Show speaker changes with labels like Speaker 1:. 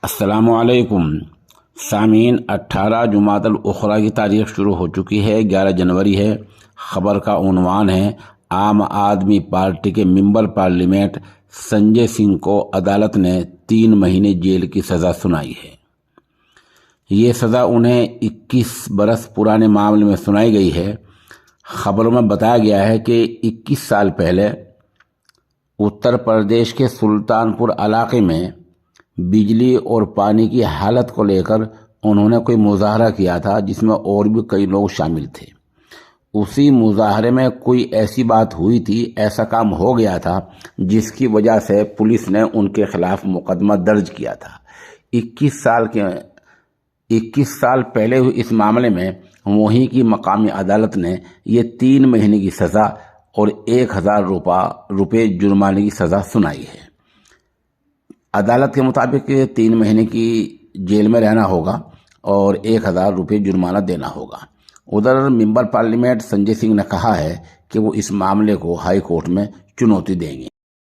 Speaker 1: السلام علیکم سامعین، 18 جمادی الاخری کی تاریخ شروع ہو چکی ہے۔ 11 جنوری ہے۔ خبر کا عنوان ہے عام آدمی پارٹی کے ممبر پارلیمنٹ سنجے سنگھ کو عدالت نے 3 مہینے جیل کی سزا سنائی ہے۔ یہ سزا انہیں 21 برس پرانے معاملے میں سنائی گئی ہے۔ خبروں میں بتایا گیا ہے کہ 21 سال پہلے اتر پردیش کے سلطان پور علاقے میں بجلی اور پانی کی حالت کو لے کر انہوں نے کوئی مظاہرہ کیا تھا، جس میں اور بھی کئی لوگ شامل تھے۔ اسی مظاہرے میں کوئی ایسی بات ہوئی تھی، ایسا کام ہو گیا تھا جس کی وجہ سے پولیس نے ان کے خلاف مقدمہ درج کیا تھا۔ 21 سال پہلے ہوئی اس معاملے میں وہیں کی مقامی عدالت نے یہ 3 مہینے کی سزا اور 1000 روپے جرمانے کی سزا سنائی ہے۔ عدالت کے مطابق 3 مہینے کی جیل میں رہنا ہوگا اور 1000 روپے جرمانہ دینا ہوگا۔ ادھر ممبر پارلیمنٹ سنجے سنگھ نے کہا ہے کہ وہ اس معاملے کو ہائی کورٹ میں چنوتی دیں گے۔